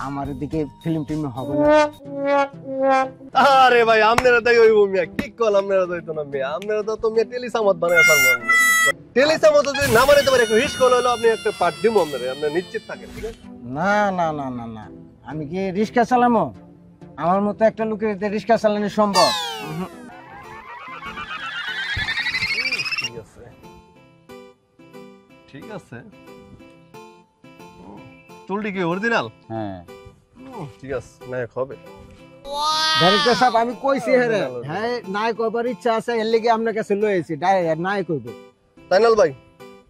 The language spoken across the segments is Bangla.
আমার এদিকে ফিল্ম টিম হবে না। আরে ভাই আপনারা তাই হইব মিয়া, কি কল আপনারা তো হইতো না মিয়া, আপনারা তো মিয়া টেলিসামত বানায় পারবো। টেলিসামত যদি না বানাইতে পারে একটু রিস্ক হলো আপনি একটা পার্ট দিব আপনারা নিশ্চিত থাকেন, ঠিক আছে? না না না না না, আমি কি রিক্সা চালামো? আমার মতো একটা লোকের রিক্সা চালানো সম্ভব? ঠিক আছে ঠিক আছে। চুলটি কি অরিজিনাল? হ্যাঁ ঠিক আছে, নায়ক হবে। ডাইরেক্টর সাহেব আমি কইছি হ্যাঁ নায়ক হবার ইচ্ছা আছে, এর লেগে আপনার কাছে লয়েছি ডাইরেক্ট নায়ক হইব। তাইনাল ভাই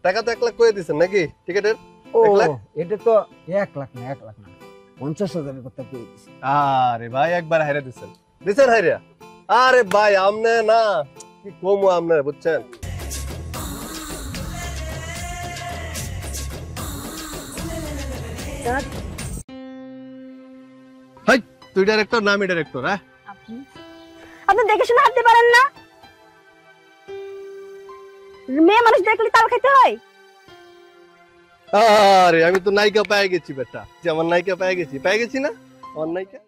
টাকা তো 1 লাখ কয়ে দিচ্ছেন নাকি টিকেটের? ও 1 লাখ? এটা তো 1 লাখ না 50,000 কথা কই দিছি। আরে ভাই একবার হাইরা দিছেন হাইরা। আরে ভাই আমনে না কি কমু আমনে বুঝছেন। হাই তুই ডাইরেক্টর না আমি ডাইরেক্টর? হ্যাঁ আপনি দেখে শুনে হাঁটতে পারেন না? মেয়ে মানুষ দেখলে তাল খেতে হয়। আরে আমি তো নায়িকা পেয়ে গেছি বেটা, যে আমার নায়িকা পেয়ে গেছি না আমার নায়িকা।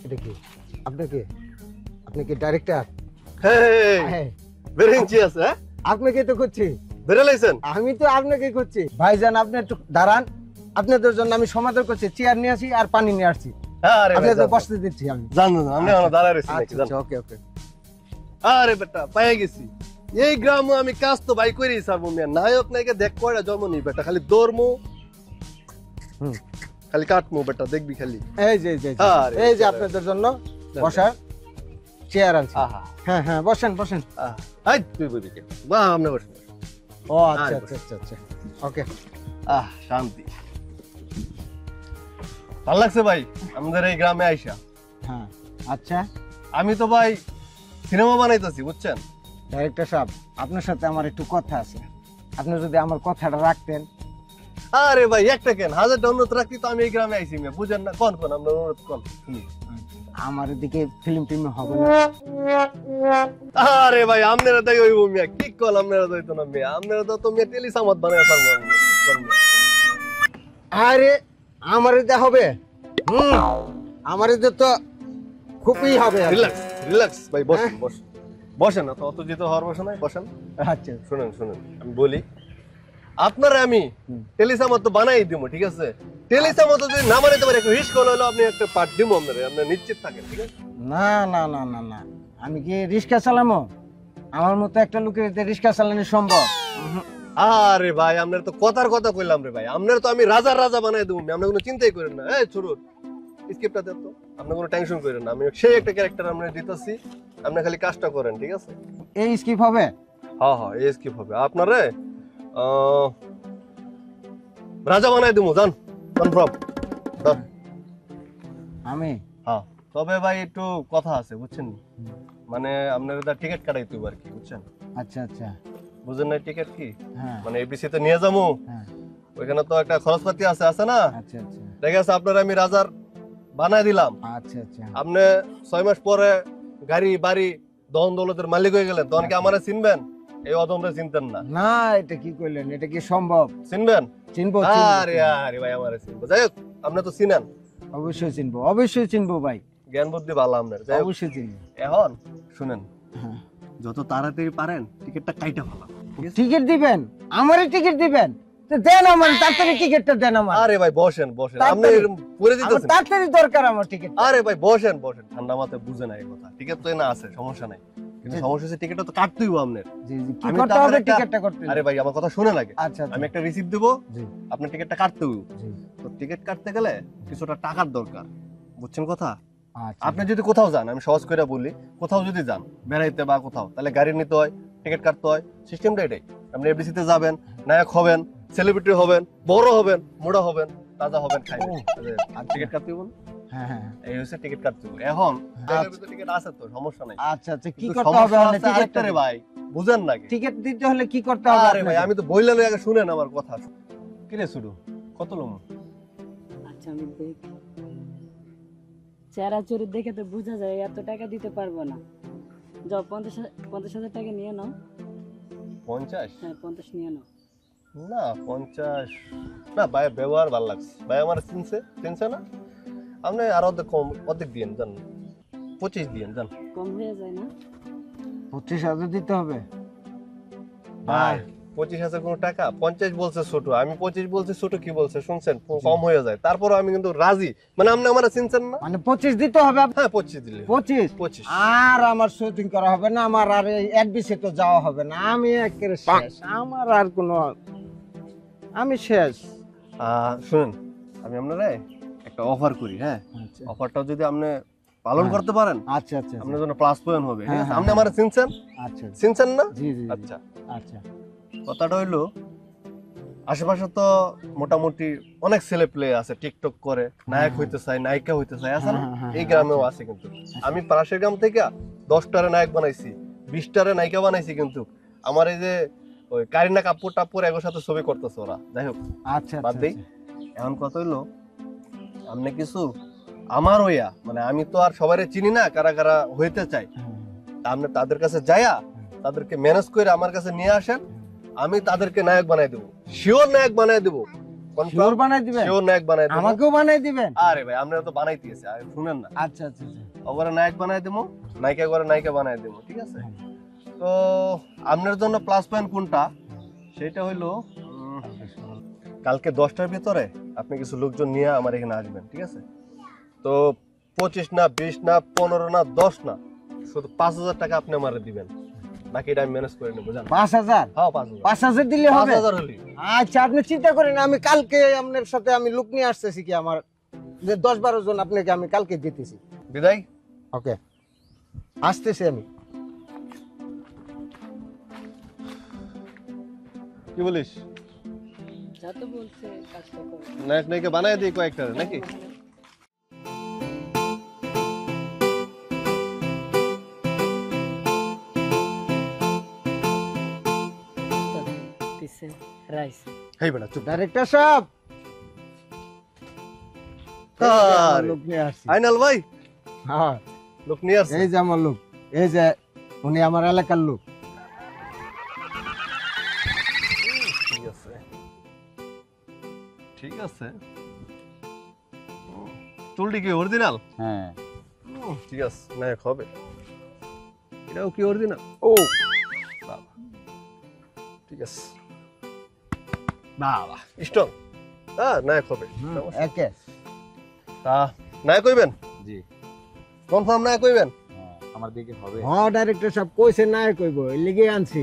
এটা কি আপনি কি ডাইরেক্টর? হ্যাঁ বেরেঞ্চি আছে। হ্যাঁ আপনাকে তো করছি, বেরে লাইছেন। আমি তো আপনাকে করছি। ভাইজান আপনি একটু দাঁড়ান, আপনাদের জন্য আমি সমাদর করছি, চেয়ার নিয়ে আসি আর পানি নিয়ে আসছি, আরে ভাই আপনাদের বসতে দিচ্ছি আমি। জান আমি এখন দাঁড়ায় রইছি নাকি জান? ওকে ওকে। আরে বেটা পেয়ে গেছি। এই গ্রামে আমি কাজ তো ভাই করেই ছাড়বো মিয়া, নায়ক নায়িকা দেখ কয়টা জন্ম নি বেটা, খালি দৌড়মু খালি কাটমু বেটা, দেখবি খালি। এই যে আপনাদের জন্য বসার চেয়ার আনছি। হ্যাঁ হ্যাঁ বসেন। আই তুই বুঝিকে বাহ আমনে বসেন। ও আচ্ছা আচ্ছা ওকে। শান্তি। ভালো লাগছে ভাই আমাদের এই গ্রামে আইসা। হ্যাঁ আচ্ছা আমি তো ভাই সিনেমা বানাইতেছি বুঝছেন। ডাইরেক্টর সাহেব আপনার সাথে আমার একটু কথা আছে, আপনি যদি আমার কথাটা রাখতেন। আরে ভাই একটা কেন, 1000টা অনুরোধ রাখি তো আমি এই গ্রামে আইছি মিয়া, বুঝেন না? কোন আমরা অনুরোধ কোন শুনি। আমার এদিকে ফিল্ম টিম হবে না। আরে ভাই আপনারা তাই হইব মিয়া, কি কল আপনারা তো হইতো না মিয়া, আপনারা তো মিয়া টেলিসামত বানায় পারবো। আরে আমার এতে হবে, আমার এতে তো খুবই হবে। রিল্যাক্স ভাই, বসেন না তো, অত যেতে হওয়ার বসে নাই, বসেন। আচ্ছা শুনেন আমি বলি, আপনারা আমি টেলিসামত তো বানাই দিব, ঠিক আছে? টেলিসামত যদি না বানাইতে পারে একটু রিস্ক হলো আপনি একটা পার্ট দিব আপনারা নিশ্চিত থাকেন, ঠিক আছে? না না না না না, আমি কি রিক্সা চালামো? আমার মতো একটা লোকের রিক্সা চালানো সম্ভব? আরে ভাই আপনার তো কথার কথা কইলাম রে ভাই, আপনার তো আমি রাজা বানাই দেবো, আপনার কোনো চিন্তাই করেন না। এই ছোট স্ক্রিপ্টটা দেন তো, আপনি কোনো টেনশন করেন না, আমি সেই একটা ক্যারেক্টার আপনার দিতেছি, আপনি খালি কাজটা করেন, ঠিক আছে? এই স্কিপ হবে? হ্যাঁ এই স্কিপ হবে। আপনারে রাজা বানাই দেবো, জান কনফার্ম। আমি হ্যাঁ তবে ভাই একটু কথা আছে বুঝছেন, মানে আপনার টিকিট কাটাইতে হবে আর কি, বুঝছেন? আচ্ছা আচ্ছা বুঝেন না টিকিট কি? হ্যাঁ মানে এবিসি তে নিয়ে যাবো, হ্যাঁ ওইখানে তো একটা খরচপাতি আছে না? আচ্ছা আচ্ছা ঠিক আছে, আপনার আমি রাজার বানাই দিলাম। আচ্ছা আচ্ছা আপনি 6 মাস পরে গাড়ি বাড়ি দহন দৌলতের মালিক হয়ে গেলেন, তখন কি আমারে চিনবেন? এই অদমরে চিনতেন না। না এটা কি কইলেন, এটা কি সম্ভব? চিনবেন? চিনবো আরে ভাই আমারে চিনবো। যাই হোক আপনি তো চিনেন। অবশ্যই চিনবো ভাই, জ্ঞান বুদ্ধি ভালো আপনার। যাই হোক অবশ্যই চিনবো। এখন শুনেন, হ্যাঁ যত তাড়াতাড়ি পারেন টিকিটটা কাইটা ফেলাম। টিকিট দিবেন? আমারে টিকিট দিবেন? তো দেন আমার তাড়াতাড়ি টিকিটটা দেন আমার। আরে ভাই বসেন আপনি পুরে দিতেছেন। তাড়াতাড়ি দরকার আমার টিকিট। আরে ভাই বসেন ঠান্ডা মাথায় বুঝেন এই কথা। টিকিট তো না আছে, সমস্যা নাই, কিন্তু সমস্যা হচ্ছে টিকিটটা তো কাটতেই হবে আপনার। জি জি কি করতে হবে টিকিটটা করতে? আরে ভাই আমার কথা শুনে লাগে। আচ্ছা আমি একটা রিসিপ্ট দেব, জি আপনি টিকিটটা কাটতে হবে। জি তো টিকিট কাটতে গেলে কিছুটা টাকার দরকার, বুঝছেন কথা? আচ্ছা আপনি যদি কোথাও যান, আমি সহজ করে বলি, কোথাও যদি যান বেড়াইতে বা কোথাও, তাহলে গাড়ি নিতে হয়, টিকিট কাটতে হয়, সিস্টেমটা এটাই। আপনি এফডিসি তে যাবেন, নায়ক হবেন, সেলিব্রিটি হবেন, বড় হবেন, মোড়া হবেন, তাজা হবেন, খাইবেন, টিকিট কাটতে হবে। হ্যাঁ হ্যাঁ এই হচ্ছে টিকিট কাটতে হবে। এখন টিকিট আছে তো সমস্যা নাই। আচ্ছা আচ্ছা কি করতে হবে তাহলে টিকিটটা রে ভাই বুঝেন নাকি? টিকিট দিতে হলে কি করতে হবে? আরে ভাই আমি তো বইলা লই, আগে শুনেন আমার কথা। কি রে শুরু কত লম? আচ্ছা আমি দেখি, চেহারা চরিত্র দেখে তো বোঝা যায় এত টাকা দিতে পারবো না। যাও 50,000 টাকা নিয়ে নাও। 50? হ্যাঁ 50 নিয়ে নাও। না 50 না ভাই, ব্যবহার ভালো লাগছে ভাই, আমার চিনছে না আপনি, আর অর্ধেক দিয়েন জান, 25 দিয়েন জান। কম হয়ে যায় না? 25,000 দিতে হবে ভাই 25,000 কোনো টাকা? 50 বলছে ছোট, আমি 25 বলছি, ছোট কি বলছে শুনছেন? কম হয়ে যায়, তারপর আমি কিন্তু রাজি, মানে আপনি আমার চিনছেন না। মানে 25 দিতে হবে হ্যাঁ 25 দিলে 25 আর আমার শুটিং করা হবে না, আমার আর এডবিসে তো যাওয়া হবে না, আমি একেবারে শেষ, আমার আর কোনো, আমি শেষ। শুনুন, আমি আপনারা একটা অফার করি, হ্যাঁ আচ্ছা অফারটা যদি আপনি পালন হ্যাঁ। করতে পারেন আচ্ছা আচ্ছা আপনার জন্য প্লাস পয়েন্ট হবে। ঠিক হ্যাঁ, আছে? হ্যাঁ, আপনি আমার চিনছেন আচ্ছা চিনছেন না? জি জি আচ্ছা আচ্ছা কথাটা হইলো, আশেপাশে তো মোটামুটি অনেক ছেলে প্লে আছে, টিকটক করে নায়ক হইতে চায়, নায়িকা হইতে চায়, আছে না? হ্যাঁ, হ্যাঁ, এই হ্যাঁ, গ্রামেও আচ্ছা। আছে কিন্তু। আমি পাশের গ্রাম থেকে 10টারে নায়ক বানাইছি, 20টারে নায়িকা বানাইছি, কিন্তু আমার এই যে ওই কারিনা কাপুর টাপুর এগোর সাথে ছবি করতেছে ওরা। যাই হোক আচ্ছা বাদ আচ্ছা দেই। এখন কথা হইলো, আপনি কিছু আমার হইয়া, মানে আমি তো আর সবাই চিনি না কারা কারা হইতে চাই, তা আপনি তাদের কাছে যাইয়া তাদেরকে ম্যানেজ করে আমার কাছে নিয়ে আসেন, আমি তাদেরকে নায়ক বানাই দেবো, শিওর নায়ক বানাই দেবো, শিওর বানাই দিবেন, শিওর নায়ক বানাই দেবো। আমাকেও বানাই দিবেন? আরে ভাই আমরা তো বানাই দিয়েছি, আর শুনেন না, আচ্ছা আচ্ছা আচ্ছা ওরা নায়ক বানাই দেবো, নায়িকা করে নায়িকা বানাই দেবো, ঠিক আছে? তো আপনার জন্য প্লাস পয়েন্ট কোনটা সেটা হইলো, কালকে 10টার ভিতরে আপনি কিছু লোকজন নিয়ে আমার এখানে আসবেন, ঠিক আছে? তো 25 না 20 না 15 না 10 না, শুধু 5,000 টাকা আপনি আমারে দিবেন, বাকিটা আমি ম্যানেজ করে নেবো, জান। 5,000? হ্যাঁ 5,000 5,000 দিলে হবে? 5,000 হলি। আচ্ছা আপনি চিন্তা করেন, আমি কালকে আপনার সাথে আমি লোক নিয়ে আসতেছি, কি আমার যে 10-12 জন আপনাকে আমি কালকে দিতেছি। বিদায়। ওকে আসতেছি আমি। কি বলিস? যা তো বলছে কাজটা করো। নায়ক নায়িকা বানাই দিই কয়েকটা নাকি? পিছে রাইস। হেই বেটা চুপ। ডাইরেক্টর সাহেব, আরে, লোক নিয়ে আসছি। আইনাল ভাই হ্যাঁ লোক নিয়ে আসছে। এই যে আমার লোক, এই যে উনি আমার এলাকার লোক। ঠিক আছে ঠিক আছে। চুলটি কি অরিজিনাল? হ্যাঁ ঠিক আছে, নায়ক হবে। এটাও কি অরিজিনাল? ও বাবা ঠিক আছে, বাবা স্ট্রং, হ্যাঁ নায়ক হবে। একে তা নায়ক হইবেন? জি কনফার্ম নায়ক হইবেন? আমার দিকে হবে। হ্যাঁ ডাইরেক্টর সাহেব কইছে নায়ক কইব, এই লিগে আনছি।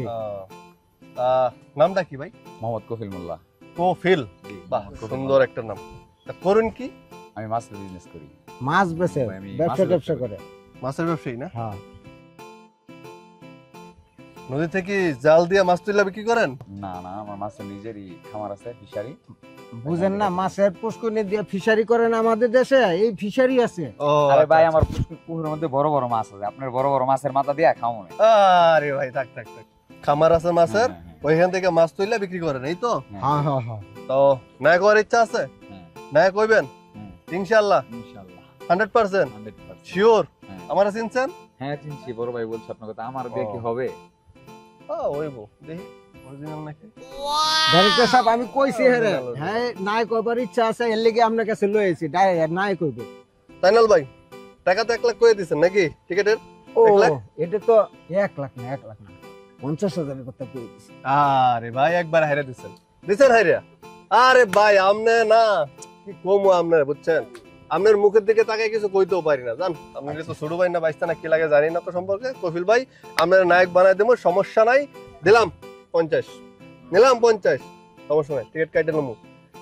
তা নামটা কি ভাই? মোহাম্মদ কফিল মোল্লা। কফিল, জি, বাহ মোহাম্মদ কফিল সুন্দর মোল্লা। একটা নাম। তা করুন কি? আমি মাছের বিজনেস করি। মাছ বেচে ভাই, আমি ব্যবসা মাছের ব্যবসা ব্যবসা করে। মাছের ব্যবসায়ী না? হ্যাঁ নদী থেকে জাল দিয়ে মাছ তুলে বিক্রি করেন? না না, আমার মাছের নিজেরই খামার আছে, ফিশারি। বুঝেন না, মাছের পুষ্করণী দিয়ে ফিশারি করেন আমাদের দেশে, এই ফিশারি আছে। ও আরে ভাই, আচ্ছা, আমার পুকুরের মধ্যে বড় বড় মাছ আছে, আপনার বড় বড় মাছের মাথা দিয়ে খাওয়া মনে। আরে ভাই থাক থাক থাক, খামার আছে মাছের, ওইখান থেকে মাছ তুলে বিক্রি করেন, এই তো? হ্যাঁ হ্যাঁ হ্যাঁ তো নায়ক হওয়ার ইচ্ছা আছে? নায়ক হইবেন ইনশাআল্লাহ? ইনশাআল্লাহ 100% 100%। শিওর? হ্যাঁ। আমার চিনছেন? হ্যাঁ চিনছি, বড় ভাই বলছে আপনার কথা, আমার দিয়ে কি হবে? ওইবো দেখি অরিজিনাল নাকি। ডাইরেক্টর সাহেব আমি কইছি হেরে, original, হ্যাঁ নায়ক হবার ইচ্ছা আছে, এর লিগে আপনার কাছে লয়েছি, ডাইরেক্ট নায়ক হইব। তাইনাল ভাই টাকা তো 1 লাখ করে দিছেন নাকি টিকেটের? ও 1 লাখ? এটা তো 1 লাখ না, 1 লাখ না, 50,000 এর কথা কই দিছি। আরে ভাই একবার হাইরা দিছেন হাইরা। আরে ভাই আমনে না কি কমু আমনে, বুঝছেন? আপনার মুখের দিকে তাকাই কিছু কইতেও পারি না, জান। আপনি তো ছোট ভাই না বাইস্তা না কি লাগে জানি না তো সম্পর্কে। কফিল ভাই আপনার নায়ক বানাই দেবো, সমস্যা নাই। দিলাম 50, নিলাম 50, সমস্যা নাই, টিকিট কাটে নেবো।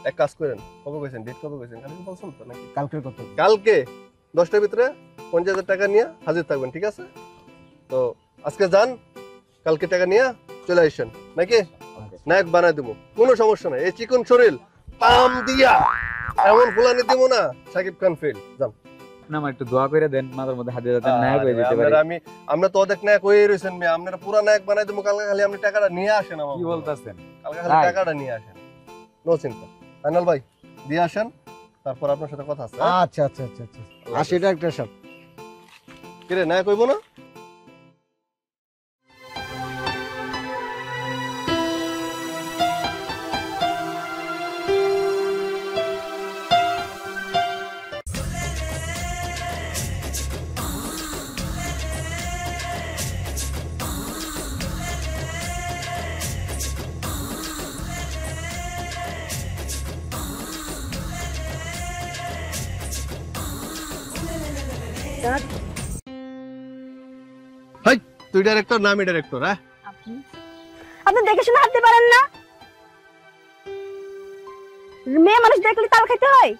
এক কাজ করেন, কবে কইছেন ডেট, কবে কইছেন? কালকে বলছেন তো নাকি? কালকের কথা। কালকে 10টার ভিতরে 50,000 টাকা নিয়ে হাজির থাকবেন, ঠিক আছে? তো আজকে যান, কালকে টাকা নিয়ে চলে আসেন নাকি? নায়ক বানাই দেবো, কোনো সমস্যা নাই। এই চিকন শরীর পাম দিয়া এমন ফুলানি দেবো না, সাকিব খান ফেল। যান, আপনি আমার একটু দোয়া করে দেন, মাথার মধ্যে হাত দিয়ে যাতে নায়ক হয়ে যেতে পারি। আমরা তো অনেক নায়ক হয়ে রয়েছেন, আপনারা পুরা নায়ক বানাই দেবো। কালকে খালি আপনি টাকাটা নিয়ে আসেন আমার। কি বলতেছেন? কালকে খালি তাই? টাকাটা নিয়ে আসেন, নো চিন্তা। ফাইনাল ভাই দিয়ে আসেন, তারপর আপনার সাথে কথা আছে। আচ্ছা আচ্ছা আচ্ছা আচ্ছা, আসি ডাইরেক্টর সাহেব। কিরে নায়ক হইবো না? ডাইরেক্টর হাই, তুই ডাইরেক্টর না আমি ডাইরেক্টর? হ্যাঁ, আপনি আপনি দেখে শুনে হাঁটতে পারেন না? মেয়ে মানুষ দেখলে তাল খাইতে হয়?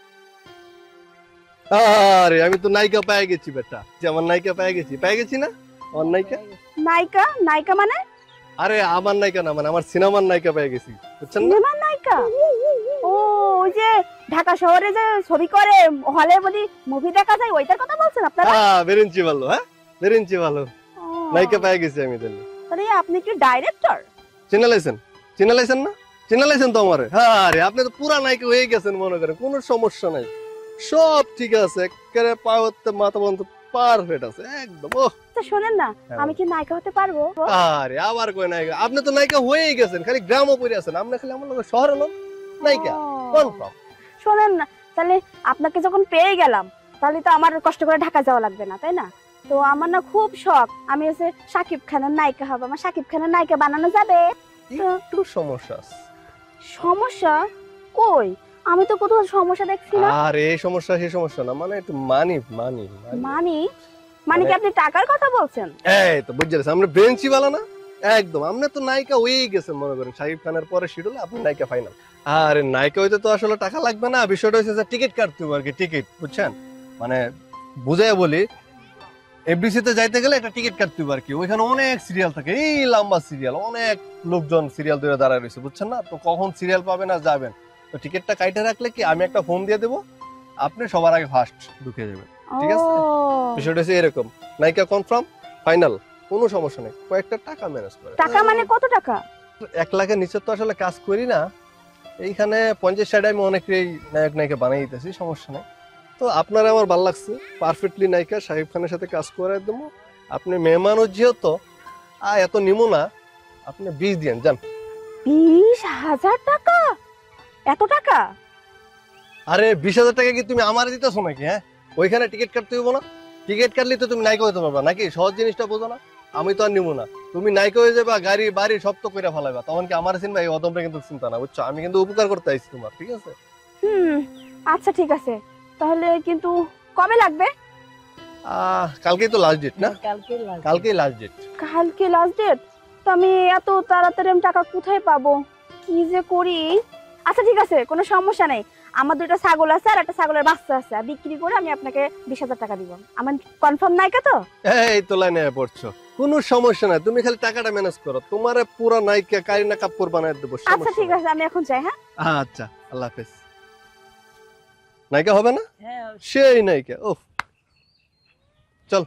আরে আমি তো নায়িকা পেয়ে গেছি বেটা, যে আমার নায়িকা পেয়ে গেছি না? আমার নায়িকা? নায়িকা? নায়িকা মানে? আরে আমার নায়িকা না, মানে আমার সিনেমার নায়িকা পেয়ে গেছি, বুঝছেন না? সিনেমার নায়িকা? ও, ওই যে ঢাকা শহরে যে ছবি করে, হলের মধ্যে মুভি দেখা যায়, ওইটার কথা বলছেন আপনারা? বেরেন্সি ভালো, হ্যাঁ বেরেন্সি ভালো, ও, নায়িকা পেয়ে গেছি আমি। তাহলে তাহলে আপনি কি ডাইরেক্টর? চিনালাইছেন না? চিনালাইছেন তো আমারে? আরে আপনি তো পুরা নায়িকা হয়ে গেছেন মনে করেন, কোনো সমস্যা নাই, সব ঠিক আছে, একেবারে পাওয়াতে মাথা বন্ধ পারফেক্ট আছে একদম। ও তো শোনেন না, হ্যাঁ, আমি কি নায়িকা হতে পারবো? আরে আবার কই নায়িকা? আপনি তো নায়িকা হয়েই গেছেন, খালি গ্রামও পড়ে আছেন, আপনি খালি আমার লগে শহরে লোক নায়িকা ও, কনফার্ম। শোনেন না, তাহলে আপনাকে যখন পেয়ে গেলাম, তাহলে তো আমার কষ্ট করে ঢাকা যাওয়া লাগবে না, তাই না? তো আমার না খুব শখ, আমি হচ্ছে শাকিব খানের নায়িকা হব। আমার শাকিব খানের নায়িকা বানানো যাবে? একটু সমস্যা আছে। সমস্যা? কই, আমি তো কোথাও সমস্যা দেখছি না। আর এই সমস্যা সেই সমস্যা না, মানে একটু মানি। মানে মানে কি আপনি টাকার কথা বলছেন? এই তো বুঝতে পারছি, আমরা বেঞ্চি বালা না একদম। আপনি তো নায়িকা হয়েই গেছেন মনে করেন, শাকিব খানের পরে শিডিউলে আপনি নায়িকা ফাইনাল। আরে নায়িকা হইতে তো আসলে টাকা লাগবে না, বিষয়টা হচ্ছে যে টিকিট কাটতে হবে আর কি, টিকিট, বুঝছেন? মানে বুঝাই বলি, এফডিসি তে যাইতে গেলে একটা টিকিট কাটতে হবে আর কি, ওইখানে অনেক সিরিয়াল থাকে, এই লম্বা সিরিয়াল, অনেক লোকজন সিরিয়াল ধরে দাঁড়ায় রয়েছে, বুঝছেন না? তো কখন সিরিয়াল পাবেন আর যাবেন, তো টিকিটটা কাইটে রাখলে কি আমি একটা ফোন দিয়ে দেবো, আপনি সবার আগে ফার্স্ট ঢুকে যাবেন। ঠিক আছে? ও, বিষয়টা হচ্ছে এরকম, নায়িকা কনফার্ম ফাইনাল, কোনো সমস্যা নেই, কয়েকটা টাকা ম্যানেজ করে। টাকা মানে কত টাকা? 1 লাখের নিচে তো আসলে কাজ করি না, এইখানে 50-60 আমি অনেকেই নায়ক নায়িকা বানাই দিতেছি, সমস্যা নেই। তো আপনার আমার ভালো লাগছে, পারফেক্টলি নায়িকা শাকিব খানের সাথে কাজ করে দেবো। আপনি মেহমানও যেহেতু এত নিমো না, আপনি 20 দিন যান। 20,000 টাকা? এত টাকা? আরে 20,000 টাকা কি তুমি আমার দিতেছো নাকি? হ্যাঁ, ওইখানে টিকিট কাটতে হইব না? টিকিট কাটলে তো তুমি নায়িকা হইতে পারবা নাকি? সহজ জিনিসটা বোঝো না? আমি তো আর নিবো না, তুমি নায়িকা হয়ে যাবা, গাড়ি বাড়ি সব তো কইরা ফেলাইবা, তখন কি আমার চিনবা? এই অদমটা কিন্তু চিন্তা না, বুঝছো? আমি কিন্তু উপকার করতে আইছি তোমার, ঠিক আছে? আচ্ছা ঠিক আছে, তাহলে কিন্তু কবে লাগবে? কালকেই তো লাস্ট ডেট না? কালকে লাগবে। কালকেই লাস্ট ডেট। কালকে লাস্ট ডেট? তো আমি এত তাড়াতাড়ি আমি টাকা কোথায় পাবো, কি যে করি? আচ্ছা ঠিক আছে, কোনো সমস্যা নেই, আমার 2টা ছাগল আছে আর একটা ছাগলের বাচ্চা আছে, বিক্রি করে আমি আপনাকে 20,000 টাকা দিব। আমার কনফার্ম নায়িকা তো? এই তো লাইনে পড়ছো, কোনো সমস্যা নাই, তুমি খালি টাকাটা ম্যানেজ করো, তোমার পুরো নায়িকা কারিনা কাপুর বানায় দেবো। আচ্ছা ঠিক আছে, আমি এখন যাই। হ্যাঁ, আচ্ছা, আল্লাহ হাফেজ। নায়িকা হবে না? হ্যাঁ, সেই নায়িকা। ও চল।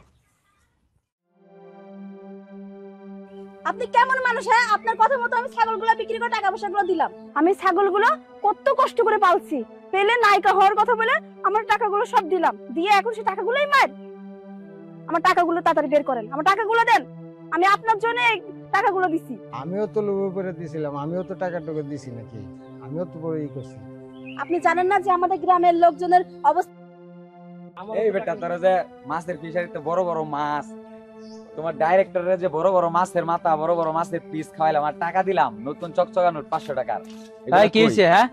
আপনি কেমন মানুষ? হ্যাঁ, আপনার কথা মতো আমি ছাগলগুলো বিক্রি করে টাকা পয়সাগুলো দিলাম। আমি ছাগলগুলো কত কষ্ট করে পালছি, পেলে নায়িকা হওয়ার কথা বলে আমার টাকাগুলো সব দিলাম, দিয়ে এখন সেই টাকাগুলোই মার। আমার টাকাগুলো তাড়াতাড়ি বের করেন, আমার টাকাগুলো দেন, আমি আপনার জন্য এই টাকাগুলো দিছি। আমিও তো লোভে পড়ে দিছিলাম, আমিও তো টাকা টুকু দিছি নাকি? আমিও তো বড় ই করছি। আপনি জানেন না যে আমাদের গ্রামের লোকজনের অবস্থা? এই বেটা, তোরা যে মাছের ফিশারিতে বড় বড় মাছ, তোমার ডাইরেক্টরের যে বড় বড় মাছের মাথা, বড় বড় মাছের পিস খাওয়াইলাম আর টাকা দিলাম, নতুন চকচকা নোট 500 টাকার। ভাই কি হয়েছে? হ্যাঁ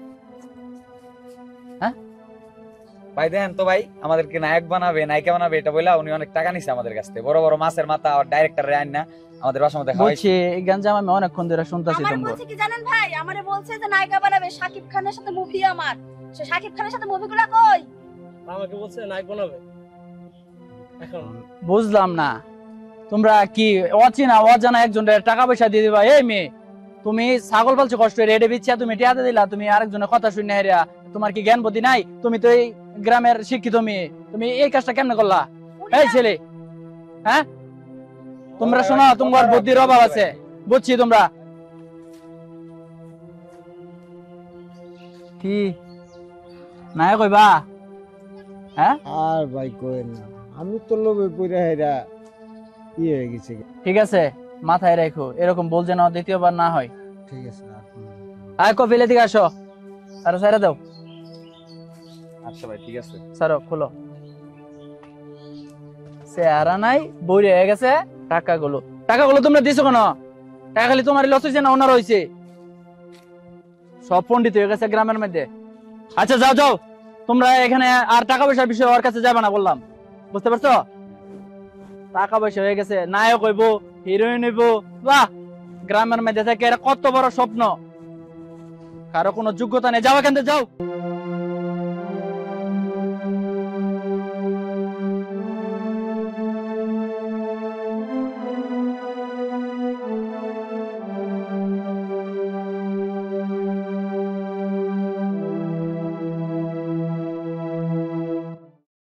ভাই দেন তো ভাই, আমাদেরকে নায়ক বানাবে, নায়িকা বানাবে, এটা বইলা উনি অনেক টাকা নিছে আমাদের কাছ থেকে, বড় বড় মাছের মাথা আর ডাইরেক্টরের আইন না আমাদের বাসার মধ্যে খাওয়াইছে। বলছি এই গাঞ্জাম আমি অনেকক্ষণ ধরে শুনতাছি আমারে তোমরা। বলছে কি জানেন ভাই, আমারে বলছে যে নায়িকা বানাবে, শাকিব খানের সাথে মুভি আমার। সে শাকিব খানের সাথে মুভিগুলো কই? আমাকে বলছে নায়ক বানাবে। এখন বুঝলাম না, তোমরা কি অচেনা অজানা একজন টাকা পয়সা দিয়ে দিবা? এই মেয়ে, তুমি ছাগল পালছো কষ্ট করে, রেডে বিচ্ছা তুমি টিয়াতে দিলা, তুমি আরেকজনের কথা শুনে হেরা, তোমার কি জ্ঞান বুদ্ধি নাই? তুমি তো এই গ্রামের শিক্ষিত মেয়ে, তুমি এই কাজটা কেমনে করলা? এই ছেলে, হ্যাঁ তোমরা শোনো, তোমার বুদ্ধির অভাব আছে, বুঝছি। তোমরা কি নায়ক হইবা? হ্যাঁ আর ভাই কইেন না, আমি তো লোভে পড়ে হেরা ই হয়ে গেছে। ঠিক আছে, মাথায় রেখো, এরকম বল যেন দ্বিতীয়বার না হয়। ঠিক আছে, আর কোনো আয় কফিলে দিকে আসো, আর সাইরা দাও, আচ্ছা ভাই ঠিক আছে। সারো খুলো। চেহারা নাই, বইরে হয়ে গেছে। টাকাগুলো তোমরা দিছো কেন? টাকা খালি তোমার লস হয়েছে না ওনার হয়েছে? সব পণ্ডিত হয়ে গেছে গ্রামের মধ্যে। আচ্ছা যাও যাও, তোমরা এখানে আর টাকা পয়সার বিষয়ে ওর কাছে যাবে না বললাম, বুঝতে পারছো? টাকা পয়সা হয়ে গেছে, নায়ক হইবো, হিরোইন হইবো। বাহ, গ্রামের মধ্যে থেকে এরা কত বড় স্বপ্ন, কারো কোনো যোগ্যতা নেই। যাও এখান থেকে, যাও।